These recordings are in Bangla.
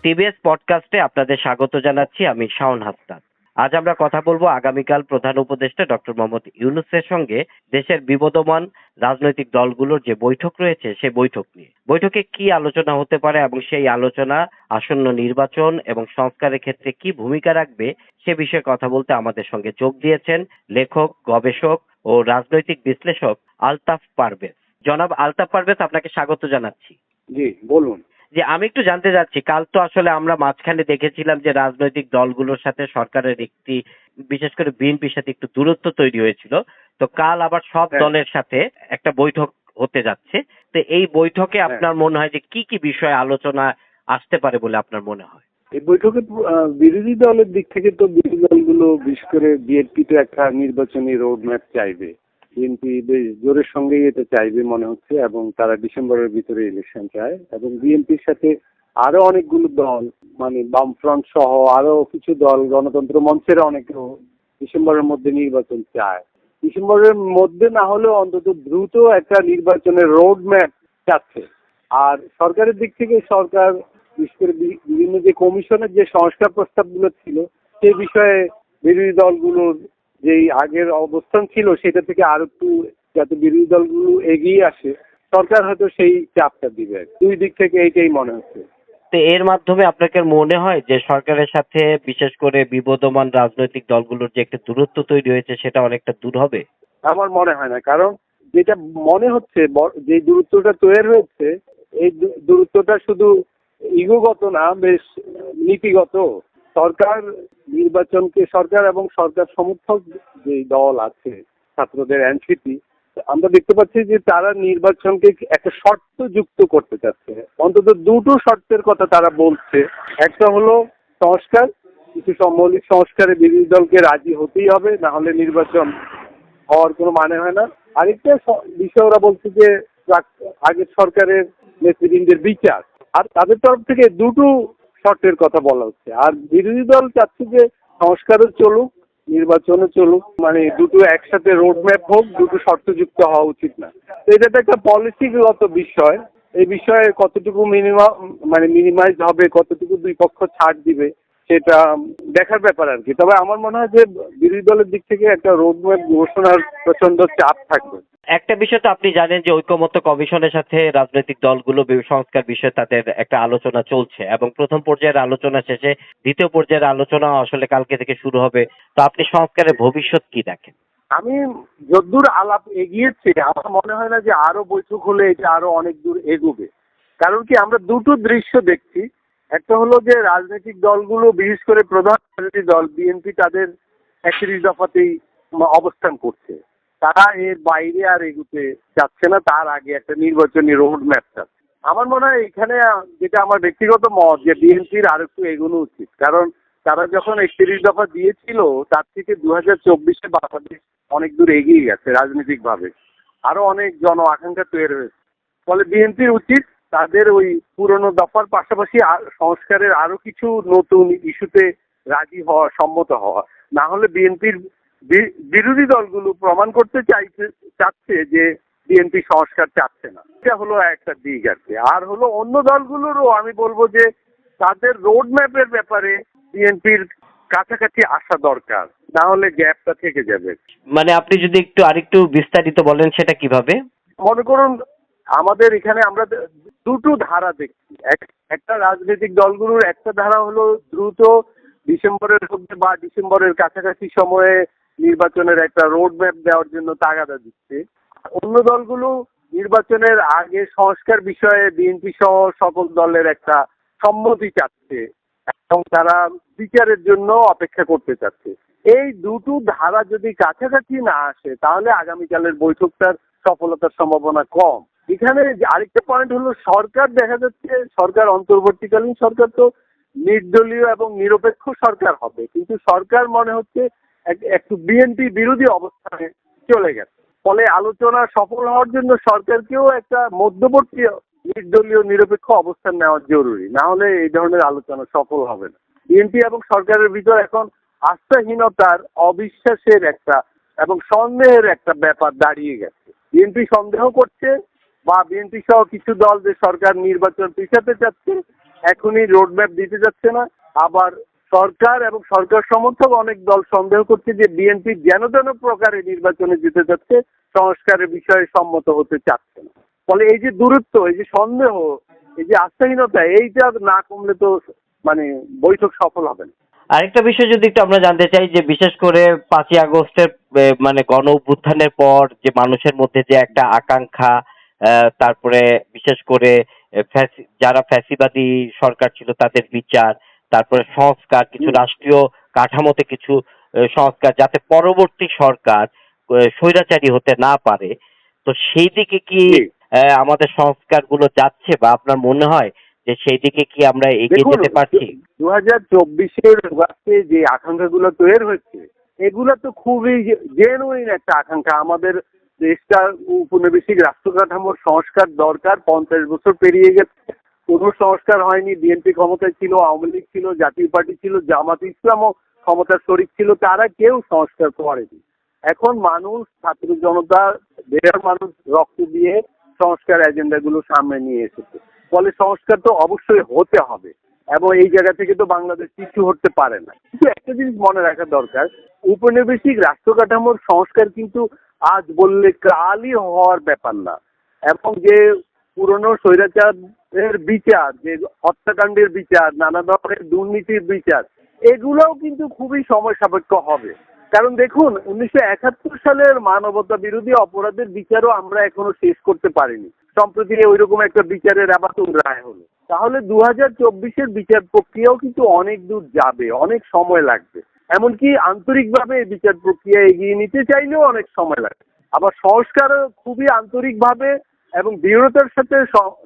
টিবিএস পডকাস্টে আপনাদের স্বাগত জানাচ্ছি। আমি শাওন হাসনাত। আজ আমরা কথা বলবো আগামীকাল প্রধান উপদেষ্টা ডক্টর মোহাম্মদ ইউনূসের সঙ্গে দেশের বিবদমান রাজনৈতিক দলগুলোর যে বৈঠক রয়েছে সেই বৈঠক নিয়ে। বৈঠকে কি আলোচনা হতে পারে এবং সেই আলোচনা আসন্ন নির্বাচন এবং সংস্কারের ক্ষেত্রে কি ভূমিকা রাখবে সে বিষয়ে কথা বলতে আমাদের সঙ্গে যোগ দিয়েছেন লেখক, গবেষক ও রাজনৈতিক বিশ্লেষক আলতাফ পারভেজ। জনাব আলতাফ পারভেজ, আপনাকে স্বাগত জানাচ্ছি। জি বলুন। যে আমি একটু জানতে চাচ্ছি, কাল তো আসলে আমরা মাঝখানে দেখেছিলাম যে রাজনৈতিক দলগুলোর সাথে সরকারের একটি, বিশেষ করে বিএনপির সাথে একটু দূরত্ব তৈরি হয়েছিল। তো কাল আবার সব দলের সাথে একটা বৈঠক হতে যাচ্ছে। তো এই বৈঠকে আপনার মনে হয় যে কি কি বিষয়ে আলোচনা আসতে পারে বলে আপনার মনে হয়? এই বৈঠকে বিরোধী দলের দিক থেকে তো বিরোধী দলগুলো বিশেষ করে বিএনপি তো একটা নির্বাচনী রোড ম্যাপ চাইবে। বিএনপি বেশ জোরের সঙ্গেই এটা চাইবে মনে হচ্ছে, এবং তারা ডিসেম্বরের ভিতরে ইলেকশন চায়। এবং বিএনপির সাথে আরো অনেকগুলো দল, মানে বামফ্রন্ট সহ আরো কিছু দল, গণতন্ত্র মঞ্চের অনেকেও ডিসেম্বরের মধ্যে নির্বাচন চায়। ডিসেম্বরের মধ্যে না হলেও অন্তত দ্রুত একটা নির্বাচনের রোড ম্যাপ চাচ্ছে। আর সরকারের দিক থেকে সরকার বিশেষ করে বিভিন্ন যে কমিশনের যে সংস্কার প্রস্তাবগুলো ছিল সেই বিষয়ে বিরোধী দলগুলোর যেই আগের অবস্থান ছিল সেটা থেকে আরো একটু যাতে বিরোধী দলগুলো এগিয়ে আসে, সরকার হয়তো সেই চাপটা দিবে। দুই দিক থেকে এইটাই মনে হচ্ছে। তো এর মাধ্যমে আপনাকে মনে হয় যে সরকারের সাথে বিশেষ করে বিবদমান রাজনৈতিক দলগুলোর যে একটা দূরত্ব তৈরি হয়েছে সেটা অনেকটা দূর হবে? আমার মনে হয় না, কারণ যেটা মনে হচ্ছে যে দূরত্বটা তৈরি হয়েছে, এই দূরত্বটা শুধু ইগোগত না, বেশ নীতিগত। সরকার নির্বাচনকে, সরকার এবং সরকার সমর্থক যে দল আছে ছাত্রদের এনসিপি, আমরা দেখতে পাচ্ছি যে তারা নির্বাচনকে একটা শর্ত যুক্ত করতে চাচ্ছে। অন্তত দুটো শর্তের কথা তারা বলছে। একটা হলো সংস্কার, কিছু মৌলিক সংস্কারে বিরোধী দলকে রাজি হতেই হবে, না হলে নির্বাচন হওয়ার কোনো মানে হয় না। আরেকটা বিষয় ওরা বলছে যে আগের সরকারের নেতৃবৃন্দের বিচার, আর তাদের তরফ থেকে দুটো শর্তের কথা বলা হচ্ছে। আর বিরোধী দল চাচ্ছে যে সংস্কারও চলুক, নির্বাচনও চলুক, মানে দুটো একসাথে রোডম্যাপ হোক, দুটো শর্তযুক্ত হওয়া উচিত না। তো এটা তো একটা পলিসিগত বিষয়। এই বিষয়ে কতটুকু মিনিমাইজ হবে, কতটুকু দুই পক্ষ ছাড় দিবে, সেটা দেখার ব্যাপার আর কি। তবে আমার মনে হয় যে বিরোধী দলের দিক থেকে একটা রোডম্যাপ ঘোষণার প্রচন্ড চাপ থাকবে। একটা বিষয় তো আপনি জানেন যে ঐকমত্য কমিশনের সাথে রাজনৈতিক দলগুলো সংস্কার বিষয়ে তাদের একটা আলোচনা চলছে এবং প্রথম পর্যায়ের আলোচনা শেষে দ্বিতীয় পর্যায়ের আলোচনা আসলে কালকে থেকে শুরু হবে। তো আপনি সংস্কারের ভবিষ্যৎ কি দেখেন? আমি যদ্দূর আলাপ এগিয়েছে, আমার মনে হয় না যে আরো বৈঠক হলে এটা আরো অনেক দূর এগোবে। কারণ কি, আমরা দুটো দৃশ্য দেখছি। একটা হলো যে রাজনৈতিক দলগুলো, বিশেষ করে প্রধান রাজনৈতিক দল বিএনপি, তাদের 31 দফাতেই অবস্থান করছে। তারা এর বাইরে আর এগুতে যাচ্ছে না, তার আগে একটা নির্বাচনী রোড ম্যাপ চাচ্ছে। আমার মনে হয় এখানে, যেটা আমার ব্যক্তিগত মত, যে বিএনপির আর একটু এগোনো উচিত। কারণ তারা যখন 31 দফা দিয়েছিল তার থেকে 2024-এ বাংলাদেশ অনেক দূর এগিয়ে গেছে রাজনৈতিক ভাবে, আরো অনেক জন আকাঙ্ক্ষা তৈরি হয়েছে। ফলে বিএনপির উচিত তাদের ওই পুরনো দফার পাশাপাশি সংস্কারের আরো কিছু নতুন ইস্যুতে রাজি হওয়া, সম্মত হওয়া। না হলে বিএনপির বিরোধী দলগুলো প্রমাণ করতে চাচ্ছে যে বিএনপি সংস্কার চাচ্ছে না। এটা হলো একটা দিক আর কি। আর হলো অন্য দলগুলোরও আমি বলবো যে তাদের রোড ম্যাপের ব্যাপারে বিএনপির কাছাকাছি আসা দরকার, না হলে গ্যাপটা থেকে যাবে। মানে আপনি যদি একটু আরেকটু বিস্তারিত বলেন সেটা কিভাবে? মনে করুন, আমাদের এখানে আমরা দুটো ধারা দেখছি। একটা রাজনৈতিক দলগুলোর একটা ধারা হলো দ্রুত ডিসেম্বরের মধ্যে বা ডিসেম্বরের কাছাকাছি সময়ে নির্বাচনের একটা রোড ম্যাপ দেওয়ার জন্য তাগাদা দিচ্ছে। অন্য দলগুলো নির্বাচনের আগে সংস্কার বিষয়ে বিএনপি সহ সকল দলের একটা সম্মতি চাচ্ছে এবং তারা বিচারের জন্য অপেক্ষা করতে চাচ্ছে। এই দুটো ধারা যদি কাছাকাছি না আসে তাহলে আগামীকালের বৈঠকটার সফলতার সম্ভাবনা কম। এখানে আরেকটা পয়েন্ট হলো, সরকার দেখা যাচ্ছে, সরকার অন্তর্বর্তীকালীন সরকার তো নির্দলীয় এবং নিরপেক্ষ সরকার হবে, কিন্তু সরকার মনে হচ্ছে একটু বিএনপি বিরোধী অবস্থানে চলে গেছে। ফলে আলোচনা সফল হওয়ার জন্য সরকারকেও একটা মধ্যবর্তী নির্দলীয় নিরপেক্ষ অবস্থান নেওয়া জরুরি, না হলে এই ধরনের আলোচনা সফল হবে না। বিএনপি এবং সরকারের ভিতর এখন আস্থাহীনতার, অবিশ্বাসের একটা এবং সন্দেহের একটা ব্যাপার দাঁড়িয়ে গেছে। বিএনপি সন্দেহ করছে, বা বিএনপি সহ কিছু দল যে সরকার নির্বাচন পিছাতে চাচ্ছে, এখনই রোডম্যাপ দিতে যাচ্ছে না। আবার সরকার এবং সরকার সমর্থক অনেক দল সন্দেহ করছে যে বিএনপি যেন তেন প্রকারে নির্বাচনে জিতে যাচ্ছে, সংস্কারের বিষয়ে সম্মত হতে চাচ্ছে না। ফলে এই যে দূরত্ব, এই যে সন্দেহ, এই যে আস্থাহীনতা, এইটা না কমলে তো মানে বৈঠক সফল হবে না। আরেকটা বিষয় যদি একটু আমরা জানতে চাই যে বিশেষ করে 5ই আগস্টের মানে গণ অভ্যুত্থানের পর যে মানুষের মধ্যে যে একটা আকাঙ্ক্ষা, তারপরে বিশেষ করে যারা ফ্যাসিবাদী সরকার ছিল তাদের বিচার, তারপরে সংস্কার, কিছু রাষ্ট্রীয় কাঠামোতে কিছু সংস্কার, যাতে পরবর্তী সরকার স্বৈরাচারী হতে না পারে। তো সেই দিকে কি জি। আমাদের সংস্কারগুলো যাচ্ছে, বা আপনার মনে হয় যে সেই দিকে কি আমরা এগিয়ে দেখুন, যেতে পারছি? 2024-এর যে আকাঙ্ক্ষাগুলো তৈরি হচ্ছে, এগুলো তো খুবই জেনুইন একটা আকাঙ্ক্ষা। আমাদের দেশটা উপনিবেশিক রাষ্ট্র কাঠামোর সংস্কার দরকার। 50 বছর পেরিয়ে গেছে, কোনো সংস্কার হয়নি। বিএনপি ক্ষমতায় ছিল, আওয়ামী লীগ ছিল, জাতীয় পার্টি ছিল, জামাত ইসলামও ক্ষমতার শরিক ছিল, তারা কেউ সংস্কার করেনি। এখন মানুষ, ছাত্র জনতা, দেশের মানুষ রক্ত দিয়ে সংস্কার এজেন্ডাগুলো সামনে নিয়ে এসেছে। ফলে সংস্কার তো অবশ্যই হতে হবে, এবং এই জায়গা থেকে তো বাংলাদেশ কিছু হতে পারে না। কিন্তু একটা জিনিস মনে রাখা দরকার, উপনিবেশিক রাষ্ট্র কাঠামোর সংস্কার কিন্তু আজ বললে কালই হওয়ার ব্যাপার না। এবং যে পুরনো স্বৈরাচারের বিচার, যে হত্যাকাণ্ডের বিচার, নানা ধরনের দুর্নীতির বিচার, এগুলোও কিন্তু খুবই সময় সাপেক্ষ হবে। কারণ দেখুন, 1971 সালের মানবতা বিরোধী অপরাধের বিচারও আমরা এখনো শেষ করতে পারিনি। সম্প্রতি ওইরকম একটা বিচারের আবাতুল রায় হলো। তাহলে 2024-এর বিচার প্রক্রিয়াও কিন্তু অনেক দূর যাবে, অনেক সময় লাগবে। এমনকি আন্তরিকভাবে এই বিচার প্রক্রিয়া এগিয়ে নিতে চাইলেও অনেক সময় লাগবে। আবার সংস্কারও খুবই আন্তরিকভাবে এবং দৃঢ়তার সাথে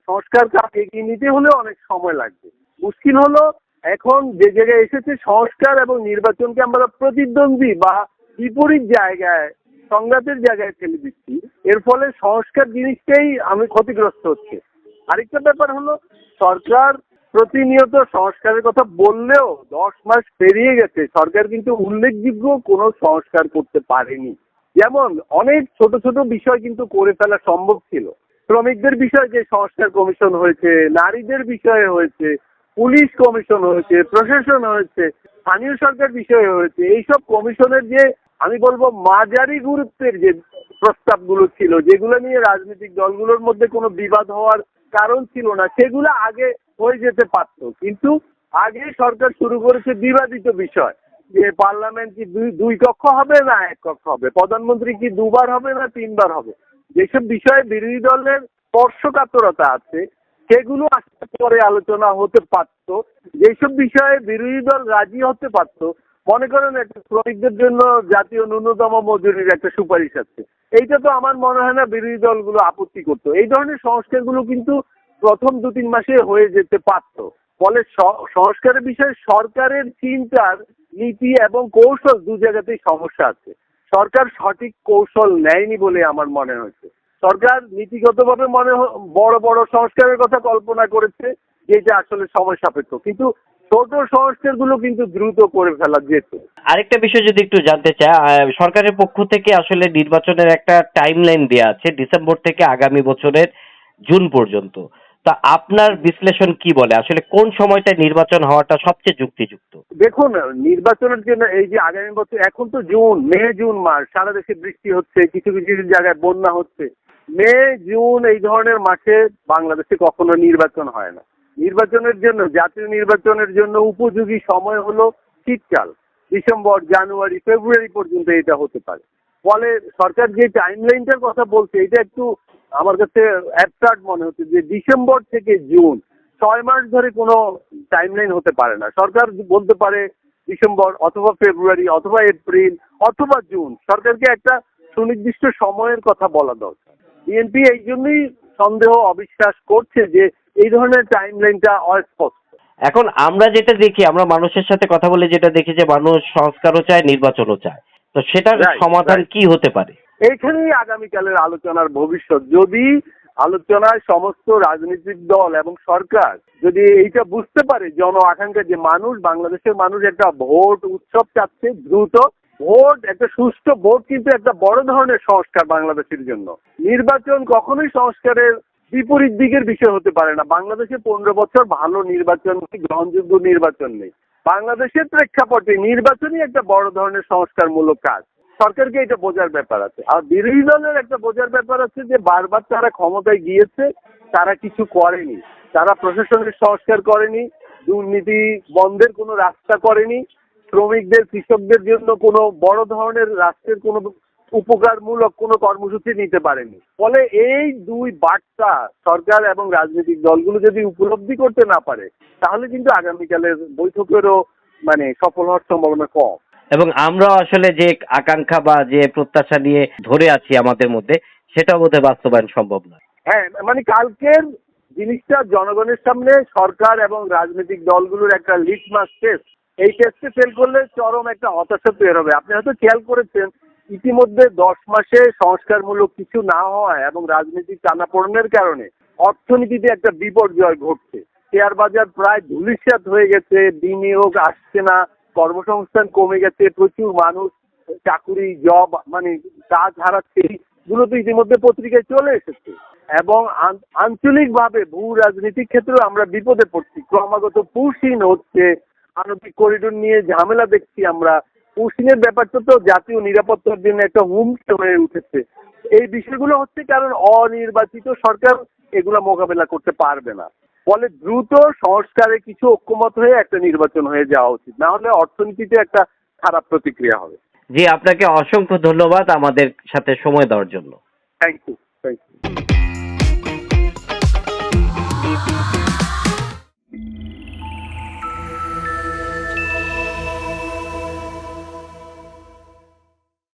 সংস্কার কাজ এগিয়ে নিতে হলেও অনেক সময় লাগবে। মুশকিল হলো, এখন যে জায়গায় এসেছে সংস্কার এবং নির্বাচনকে আমরা প্রতিদ্বন্দ্বী বা বিপরীত জায়গায়, সংঘাতের জায়গায় ঠেলে দিচ্ছি। এর ফলে সংস্কার জিনিসটাই আমি ক্ষতিগ্রস্ত হচ্ছে। আরেকটা ব্যাপার হলো, সরকার প্রতিনিয়ত সংস্কারের কথা বললেও 10 মাস পেরিয়ে গেছে, সরকার কিন্তু উল্লেখযোগ্য কোনো সংস্কার করতে পারেনি। যেমন অনেক ছোট ছোট বিষয় কিন্তু করে ফেলা সম্ভব ছিল। শ্রমিকদের বিষয়ে যে সংস্কার কমিশন হয়েছে, নারীদের বিষয়ে হয়েছে, পুলিশ কমিশন হয়েছে, প্রশাসন হয়েছে, স্থানীয় সরকার বিষয়ে হয়েছে, এইসব কমিশনের যে আমি বলবো মাঝারি গুরুত্বের যে প্রস্তাবগুলো ছিল, যেগুলো নিয়ে রাজনৈতিক দলগুলোর মধ্যে কোনো বিবাদ হওয়ার কারণ ছিল না, সেগুলো আগে হয়ে যেতে পারত। কিন্তু আগে সরকার শুরু করেছে বিবাদিত বিষয়, যে পার্লামেন্ট কি দুই কক্ষ হবে না এক কক্ষ হবে, প্রধানমন্ত্রী কি 2বার হবে না 3বার হবে। যেসব বিষয়ে বিরোধী দলের স্পর্শকাতরতা আছে, সেগুলো আসতে পরে আলোচনা হতে পারত। যেসব বিষয়ে বিরোধী দল রাজি হতে পারত, মনে করেন একটা শ্রমিকদের জন্য জাতীয় ন্যূনতম মজুরির একটা সুপারিশ আছে, এইটা তো আমার মনে হয় না বিরোধী দলগুলো আপত্তি করতো। এই ধরনের সংস্কারগুলো কিন্তু প্রথম 2-3 মাসে হয়ে যেতে পারত। ফলে সংস্কারের বিষয়ে সরকারের চিন্তার নীতি এবং কৌশল দু জায়গাতেই সমস্যা আছে। সরকার সঠিক কৌশল নেয়নি বলে আমার মনে হচ্ছে। সরকার নীতিগতভাবে বড় বড় সংস্কারের কথা কল্পনা করেছে, যেটা আসলে সময় সাপেক্ষ, কিন্তু ছোট সংস্কারগুলো কিন্তু দ্রুত করে ফেলা যেত। আরেকটা বিষয় যদি একটু জানতে চাই, সরকারের পক্ষ থেকে আসলে নির্বাচনের একটা টাইমলাইন দেওয়া আছে, ডিসেম্বর থেকে আগামী বছরের জুন পর্যন্ত। তা আপনার বিশ্লেষণ কি বলে, আসলে কোন সময়টায় নির্বাচন হওয়াটা সবচেয়ে যুক্তিযুক্ত? দেখুন, নির্বাচনের জন্য এই যে আগামী বছর, এখন তো মে জুন মাস, সারা দেশে বৃষ্টি হচ্ছে, কিছু কিছু জায়গায় বন্যা হচ্ছে। মে জুন এই ধরনের মাসে বাংলাদেশে কখনো নির্বাচন হয় না। নির্বাচনের জন্য, জাতীয় নির্বাচনের জন্য উপযোগী সময় হলো শীতকাল। ডিসেম্বর, জানুয়ারি, ফেব্রুয়ারি পর্যন্ত এটা হতে পারে। ফলে সরকার যে টাইমলাইনটার কথা বলছে, এটা একটু আমার কাছে অ্যাবসার্ড মনে হচ্ছে, যে ডিসেম্বর থেকে জুন 6 মাস ধরে কোনো টাইমলাইন হতে পারে না। সরকার বলতে পারে ডিসেম্বর অথবা ফেব্রুয়ারি অথবা এপ্রিল অথবা জুন। সরকারকে একটা সুনির্দিষ্ট সময়ের কথা বলা দরকার। বিএনপি এই জন্যই সন্দেহ, অবিশ্বাস করছে যে এই ধরনের টাইমলাইনটা অস্পষ্ট। এখন আমরা যেটা দেখি, আমরা মানুষের সাথে কথা বলে যেটা দেখি যে মানুষ সংস্কারও চায়, নির্বাচনও চায়। তো সেটার সমাধান কি হতে পারে? এইখানেই আগামীকালের আলোচনার ভবিষ্যৎ। যদি আলোচনায় সমস্ত রাজনৈতিক দল এবং সরকার যদি এইটা বুঝতে পারে, জন আকাঙ্ক্ষা, যে বাংলাদেশের মানুষ একটা ভোট উৎসব চাচ্ছে, দ্রুত ভোট, একটা সুষ্ঠু ভোট কিন্তু একটা বড় ধরনের সংস্কার বাংলাদেশের জন্য। নির্বাচন কখনোই সংস্কারের বিপরীত দিকের বিষয় হতে পারে না। বাংলাদেশে 15 বছর ভালো নির্বাচন নেই, গ্রহণযোগ্য নির্বাচন নেই। বাংলাদেশের প্রেক্ষাপটে নির্বাচনই একটা বড় ধরনের সংস্কারমূলক কাজ। সরকারকে এটা বোঝার ব্যাপার আছে। আর বিরোধী দলের একটা বোঝার ব্যাপার আছে যে বারবার তারা ক্ষমতায় গিয়েছে, তারা কিছু করেনি। তারা প্রশাসনের সংস্কার করেনি, দুর্নীতি বন্ধের কোনো রাস্তা করেনি, শ্রমিকদের কৃষকদের জন্য কোনো বড় ধরনের রাষ্ট্রের কোনো উপকারমূলক কোনো কর্মসূচি নিতে পারেনি। ফলে এই দুই বার্তা সরকার এবং রাজনৈতিক দলগুলো যদি উপলব্ধি করতে না পারে, তাহলে কিন্তু আগামীকালের বৈঠকেরও সফল হওয়ার সম্ভাবনা কম। এবং আমরা আসলে যে আকাঙ্ক্ষা বা যে প্রত্যাশা নিয়ে ধরে আছি আমাদের মধ্যে, সেটা বোধহয় বাস্তবায়ন সম্ভব নয়। হ্যাঁ, কালকের জিনিসটা জনগণের সামনে সরকার এবং রাজনৈতিক দলগুলোর একটা লিটমাস টেস্ট। এই টেস্টে ফেল করলে চরম একটা হতাশা তৈরি হবে। আপনি হয়তো খেয়াল করেছেন, ইতিমধ্যে 10 মাসে সংস্কারমূলক কিছু না হওয়ায় এবং রাজনৈতিক টানাপোড়েনের কারণে অর্থনীতিতে একটা বিপর্যয় ঘটছে। শেয়ার বাজার প্রায় ধূলিসাৎ হয়ে গেছে, বিনিয়োগ আসছে না, কর্মসংস্থান কমে গেছে, প্রচুর মানুষ চাকুরি জব কাজ হারাচ্ছে। এগুলো তো ইতিমধ্যে পত্রিকায় চলে এসেছে। এবং আঞ্চলিকভাবে ভূ রাজনীতিক ক্ষেত্রেও আমরা বিপদে পড়ছি। ক্রমাগত পুশিন হচ্ছে, আণবিক করিডোর নিয়ে ঝামেলা দেখছি আমরা। পুশিনের ব্যাপারটা তো জাতীয় নিরাপত্তার জন্য একটা হুমকি হয়ে উঠেছে। এই বিষয়গুলো হচ্ছে কারণ অনির্বাচিত সরকার এগুলা মোকাবেলা করতে পারবে না। ফলে দ্রুত সংস্কারে কিছু ঐক্যমত হয়ে একটা নির্বাচন হয়ে যাওয়া উচিত, না হলে অর্থনীতিতে একটা খারাপ প্রতিক্রিয়া হবে। জি, আপনাকে অসংখ্য ধন্যবাদ আমাদের সাথে সময় দেওয়ার জন্য। Thank you.